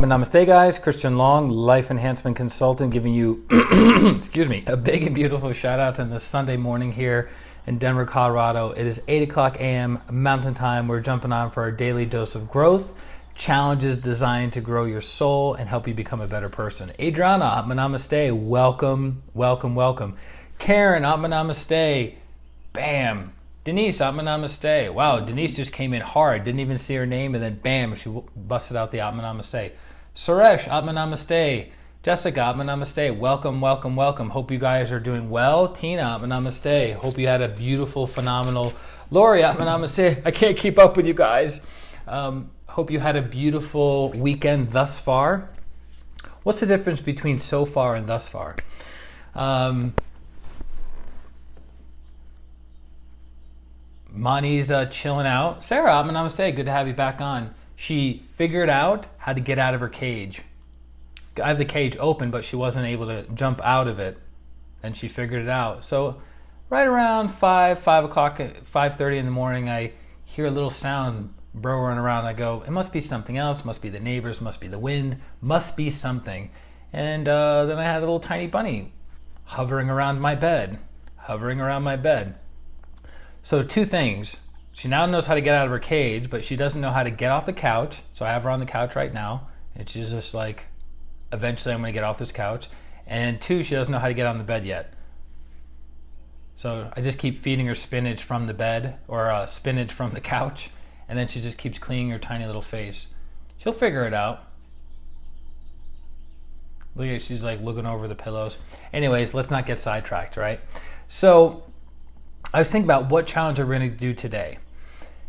Namaste, guys. ChristianRLong, life enhancement consultant, giving you, excuse me, a big and beautiful shout out on this Sunday morning here in Denver, Colorado. It is 8 o'clock a.m. Mountain Time. We're jumping on for our daily dose of growth, challenges designed to grow your soul and help you become a better person. Adriana, Namaste. Welcome, welcome, welcome. Karen, Namaste. Bam. Denise, Namaste. Wow, Denise just came in hard. Didn't even see her name, and then bam, she busted out the Namaste. Suresh, Namaste. Jessica, Namaste. Welcome, welcome, welcome. Hope you guys are doing well. Tina, Namaste. Hope you had a beautiful, phenomenal. Lori, Namaste. I can't keep up with you guys. Hope you had a beautiful weekend thus far. What's the difference between so far and thus far? Mani's chilling out. Sarah, Namaste. Good to have you back on. She figured out how to get out of her cage. I have the cage open, but she wasn't able to jump out of it. And she figured it out. So right around 5 o'clock, 5:30 in the morning, I hear a little sound burrowing around. I go, it must be something else. Must be the neighbors. Must be the wind. Must be something. And then I had a little tiny bunny hovering around my bed. So two things. She now knows how to get out of her cage, but she doesn't know how to get off the couch. So I have her on the couch right now. And she's just like, eventually I'm going to get off this couch. And two, she doesn't know how to get on the bed yet. So I just keep feeding her spinach from the bed or spinach from the couch. And then she just keeps cleaning her tiny little face. She'll figure it out. Look at, she's like looking over the pillows. Anyways, let's not get sidetracked, right? So I was thinking about what challenge we're going to do today.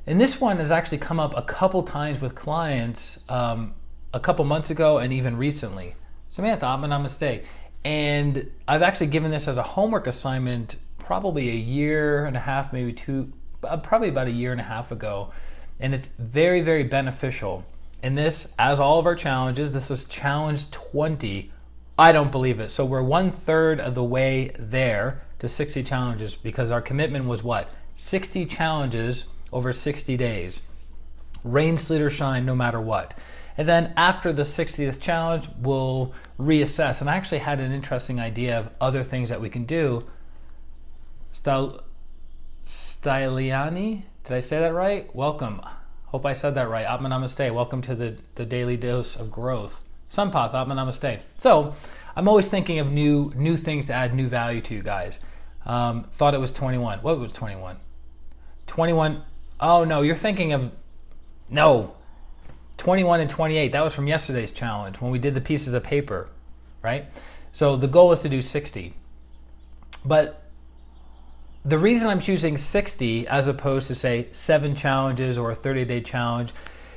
And this one has actually come up a couple times with clients a couple months ago and even recently. Samantha, Namaste. And I've actually given this as a homework assignment probably a year and a half, maybe two, probably about a year and a half ago. And it's very, very beneficial. And this, as all of our challenges, this is challenge 20. I don't believe it. So we're 1/3 of the way there to 60 challenges because our commitment was what? 60 challenges over 60 days. Rain, sleet, or shine, no matter what. And then after the 60th challenge, we'll reassess. And I actually had an interesting idea of other things that we can do. Styliani, did I say that right? Welcome. Hope I said that right. Namaste. Welcome to the daily dose of growth. Sampath, Namaste. So I'm always thinking of new things to add new value to you guys. Thought it was 21. What was 21? 21. Oh, no, you're thinking of... No. 21 and 28. That was from yesterday's challenge when we did the pieces of paper, right? So the goal is to do 60. But the reason I'm choosing 60 as opposed to, say, 7 challenges or a 30-day challenge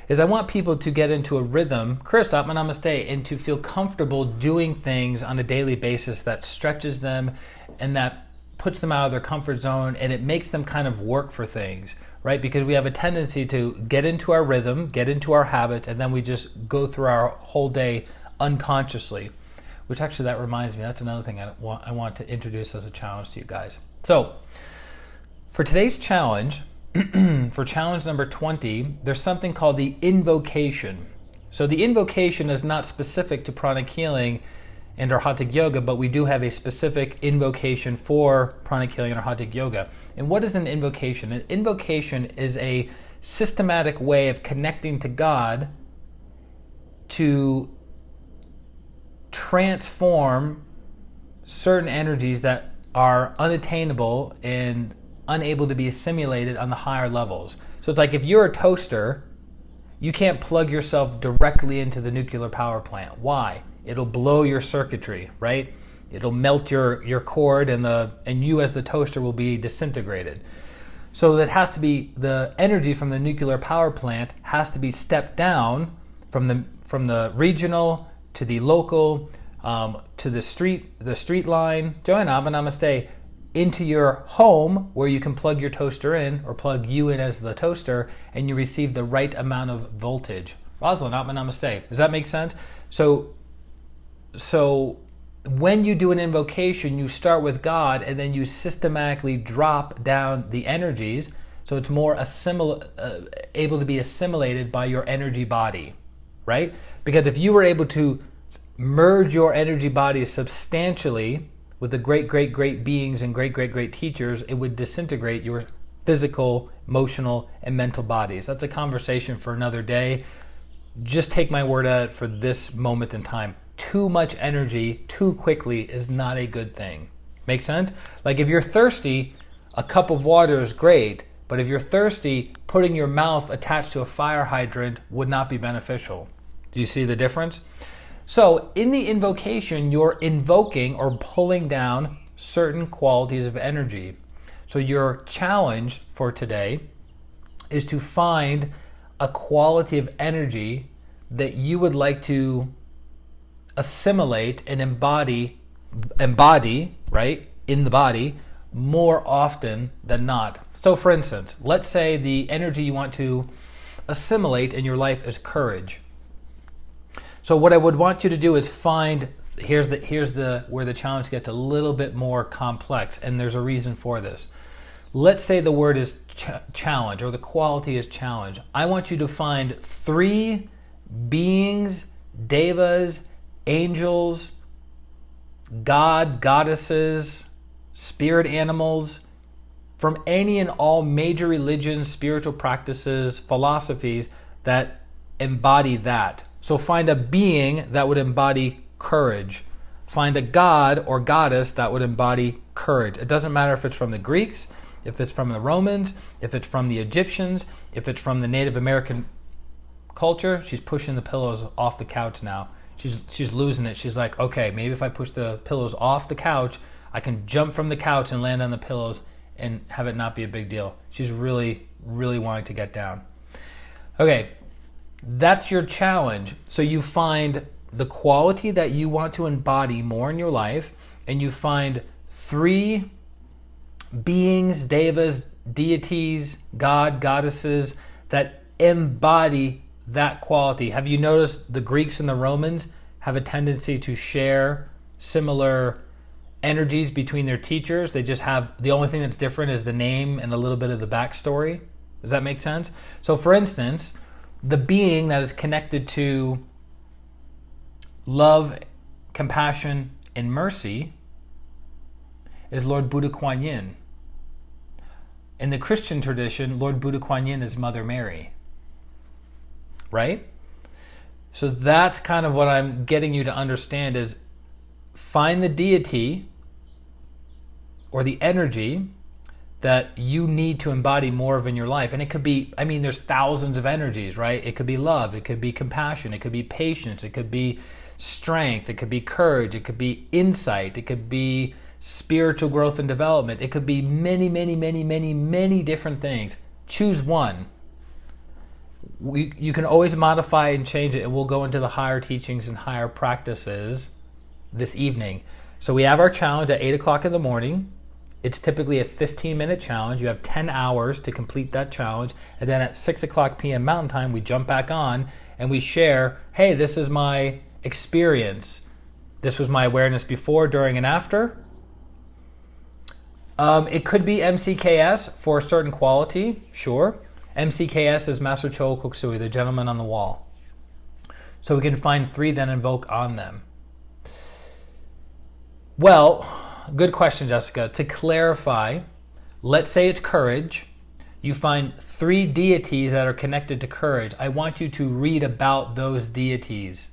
is I want people to get into a rhythm, Chris, Namaste, and to feel comfortable doing things on a daily basis that stretches them and that puts them out of their comfort zone, and it makes them kind of work for things, right? Because we have a tendency to get into our rhythm, get into our habit, and then we just go through our whole day unconsciously, which actually that reminds me, that's another thing I want to introduce as a challenge to you guys. So for today's challenge, for challenge number 20, there's something called the invocation. So the invocation is not specific to pranic healing and or Hatha yoga, but we do have a specific invocation for pranic healing or Hatha yoga. And what is an invocation? An invocation is a systematic way of connecting to God to transform certain energies that are unattainable and unable to be assimilated on the higher levels. So it's like if you're a toaster, you can't plug yourself directly into the nuclear power plant. Why? It'll blow your circuitry, right? It'll melt your cord and you as the toaster will be disintegrated. So that has to be, the energy from the nuclear power plant has to be stepped down from the regional to the local to the street line. Joanna, Namaste. Into your home where you can plug your toaster in or plug you in as the toaster and you receive the right amount of voltage. Rosalind, Namaste. Does that make sense? So when you do an invocation, you start with God and then you systematically drop down the energies so it's more able to be assimilated by your energy body, right? Because if you were able to merge your energy body substantially with the great beings and great teachers, it would disintegrate your physical, emotional, and mental bodies. That's a conversation for another day. Just take my word at it for this moment in time. Too much energy too quickly is not a good thing. Make sense? Like if you're thirsty, a cup of water is great, but if you're thirsty, putting your mouth attached to a fire hydrant would not be beneficial. Do you see the difference? So in the invocation, you're invoking or pulling down certain qualities of energy. So your challenge for today is to find a quality of energy that you would like to assimilate and embody, right, in the body more often than not. So for instance, let's say the energy you want to assimilate in your life is courage. So what I would want you to do is find, here's where the challenge gets a little bit more complex, and there's a reason for this. Let's say the word is challenge, or the quality is challenge. I want you to find 3 beings, devas, angels, god, goddesses, spirit animals, from any and all major religions, spiritual practices, philosophies that embody that. So find a being that would embody courage. Find a god or goddess that would embody courage. It doesn't matter if it's from the Greeks, if it's from the Romans, if it's from the Egyptians, if it's from the Native American culture. She's pushing the pillows off the couch now. She's losing it. She's like, okay, maybe if I push the pillows off the couch, I can jump from the couch and land on the pillows and have it not be a big deal. She's really wanting to get down. Okay, that's your challenge. So you find the quality that you want to embody more in your life, and you find 3 beings, devas, deities, god, goddesses that embody that quality. Have you noticed the Greeks and the Romans have a tendency to share similar energies between their teachers? They just have, the only thing that's different is the name and a little bit of the backstory. Does that make sense? So for instance, the being that is connected to love, compassion, and mercy is Lord Buddha Kuan Yin. In the Christian tradition, Lord Buddha Kuan Yin is Mother Mary. Right? So that's kind of what I'm getting you to understand is find the deity or the energy that you need to embody more of in your life. And it could be, there's thousands of energies, right? It could be love, it could be compassion, it could be patience, it could be strength, it could be courage, it could be insight, it could be spiritual growth and development. It could be many different things. Choose one. You can always modify and change it, and we'll go into the higher teachings and higher practices this evening. So we have our challenge at 8 o'clock in the morning. It's typically a 15-minute challenge. You have 10 hours to complete that challenge. And then at 6 o'clock p.m. Mountain Time, we jump back on and we share, hey, this is my experience. This was my awareness before, during, and after. It could be MCKS for a certain quality, sure. MCKS is Master Cho Koksui, the gentleman on the wall. So we can find 3 then invoke on them. Well, good question, Jessica. To clarify, let's say it's courage. You find 3 deities that are connected to courage. I want you to read about those deities.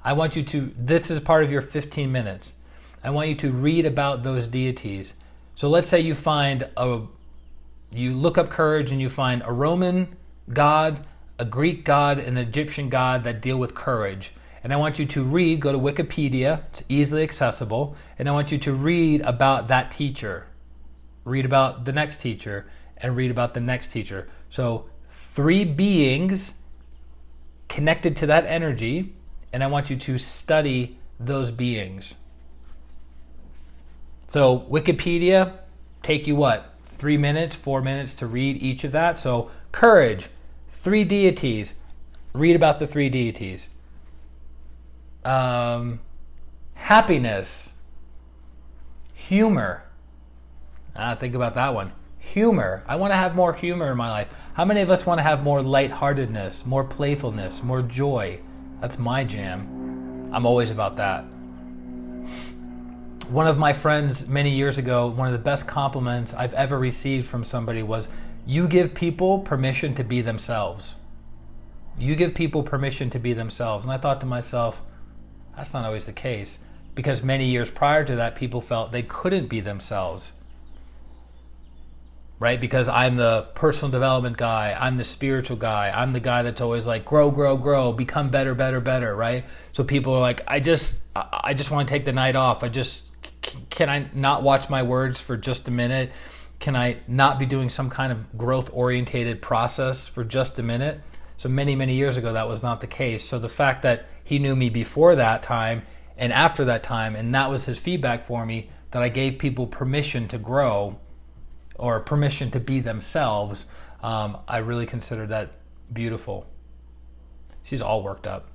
I want you to, this is part of your 15 minutes. I want you to read about those deities. So let's say you look up courage and you find a Roman god, a Greek god, and an Egyptian god that deal with courage. And I want you to go to Wikipedia, it's easily accessible, and I want you to read about that teacher. Read about the next teacher, and read about the next teacher. So 3 beings connected to that energy, and I want you to study those beings. So Wikipedia, take you 3 minutes, 4 minutes to read each of that. So courage, 3 deities. Read about the 3 deities. Happiness, humor. Think about that one. Humor. I want to have more humor in my life. How many of us want to have more lightheartedness, more playfulness, more joy? That's my jam. I'm always about that. One of my friends many years ago, one of the best compliments I've ever received from somebody was, you give people permission to be themselves. You give people permission to be themselves. And I thought to myself, that's not always the case, because many years prior to that, people felt they couldn't be themselves. Right? Because I'm the personal development guy, I'm the spiritual guy, I'm the guy that's always like, grow, grow, grow, become better, better, better, right? So people are like, I just want to take the night off. Can I not watch my words for just a minute? Can I not be doing some kind of growth-orientated process for just a minute? So many, many years ago, that was not the case. So the fact that he knew me before that time and after that time, and that was his feedback for me, that I gave people permission to grow, or permission to be themselves, I really consider that beautiful. She's all worked up.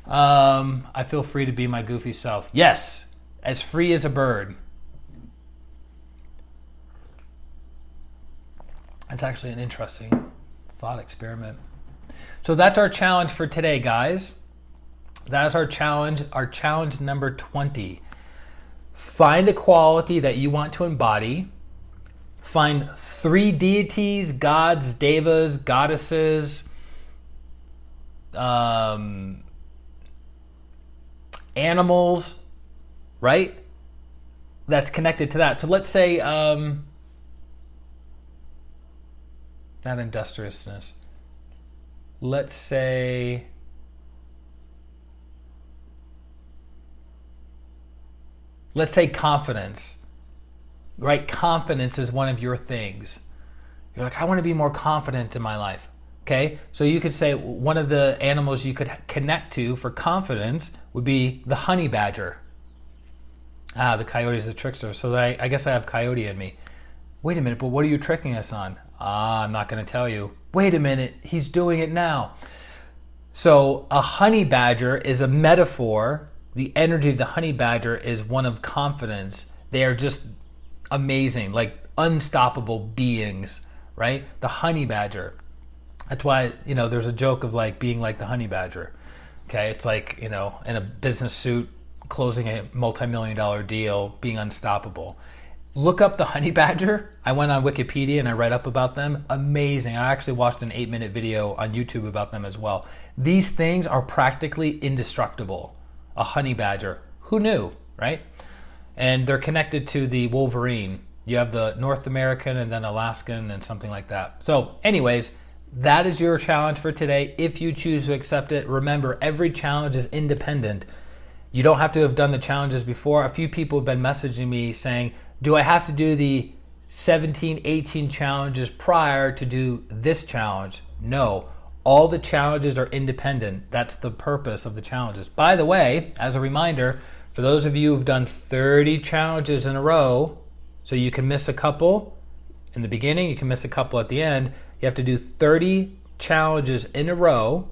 I feel free to be my goofy self. Yes, as free as a bird. That's actually an interesting thought experiment. So that's our challenge for today, guys. That is our challenge number 20. Find a quality that you want to embody. Find 3 deities, gods, devas, goddesses, animals, right? That's connected to that. So let's say, not industriousness. Let's say, confidence. Right? Confidence is one of your things. You're like, I want to be more confident in my life. Okay? So you could say one of the animals you could connect to for confidence would be the honey badger. The coyote is the trickster. So I guess I have coyote in me. Wait a minute, but what are you tricking us on? I'm not going to tell you. Wait a minute, he's doing it now. So a honey badger is a metaphor. The energy of the honey badger is one of confidence. They are just amazing, like unstoppable beings, right? The honey badger. That's why, there's a joke of like being like the honey badger. Okay, it's like, in a business suit, closing a multi-million-dollar deal, being unstoppable. Look up the honey badger. I went on Wikipedia and I read up about them. Amazing. I actually watched an 8-minute video on YouTube about them as well. These things are practically indestructible. A honey badger. Who knew, right? And they're connected to the wolverine. You have the North American and then Alaskan and something like that. So anyways, that is your challenge for today. If you choose to accept it, remember, every challenge is independent. You don't have to have done the challenges before. A few people have been messaging me saying, do I have to do the 17, 18 challenges prior to do this challenge? No. All the challenges are independent. That's the purpose of the challenges. By the way, as a reminder, for those of you who've done 30 challenges in a row, so you can miss a couple in the beginning, you can miss a couple at the end, you have to do 30 challenges in a row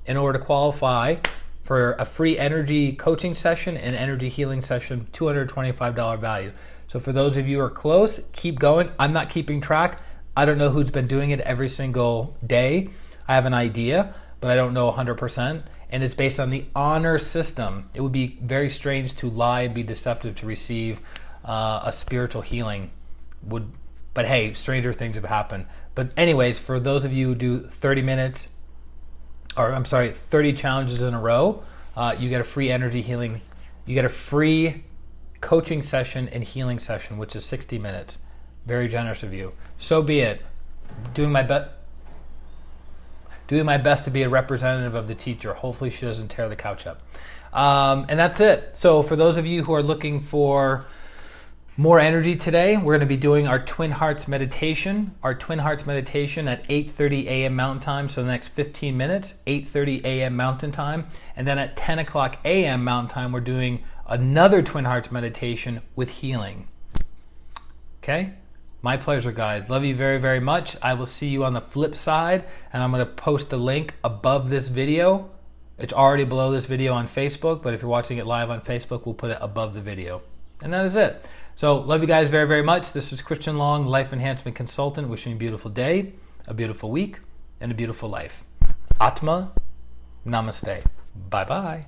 in order to qualify for a free energy coaching session and energy healing session, $225 value. So for those of you who are close, keep going. I'm not keeping track. I don't know who's been doing it every single day. I have an idea, but I don't know 100%. And it's based on the honor system. It would be very strange to lie and be deceptive to receive a spiritual healing. But hey, stranger things have happened. But anyways, for those of you who do 30 challenges in a row, you get a free energy healing. You get a free coaching session and healing session, which is 60 minutes. Very generous of you. So be it. Doing my best to be a representative of the teacher. Hopefully she doesn't tear the couch up. And that's it. So for those of you who are looking for more energy today, we're going to be doing our Twin Hearts meditation. Our Twin Hearts meditation at 8:30 a.m. Mountain Time. So the next 15 minutes, 8:30 a.m. Mountain Time. And then at 10 o'clock a.m. Mountain Time, we're doing another Twin Hearts meditation with healing. Okay? My pleasure, guys. Love you very, very much. I will see you on the flip side, and I'm going to post the link above this video. It's already below this video on Facebook, but if you're watching it live on Facebook, we'll put it above the video. And that is it. So love you guys very, very much. This is Christian Long, Life Enhancement Consultant, wishing you a beautiful day, a beautiful week, and a beautiful life. Atma Namaste. Bye-bye.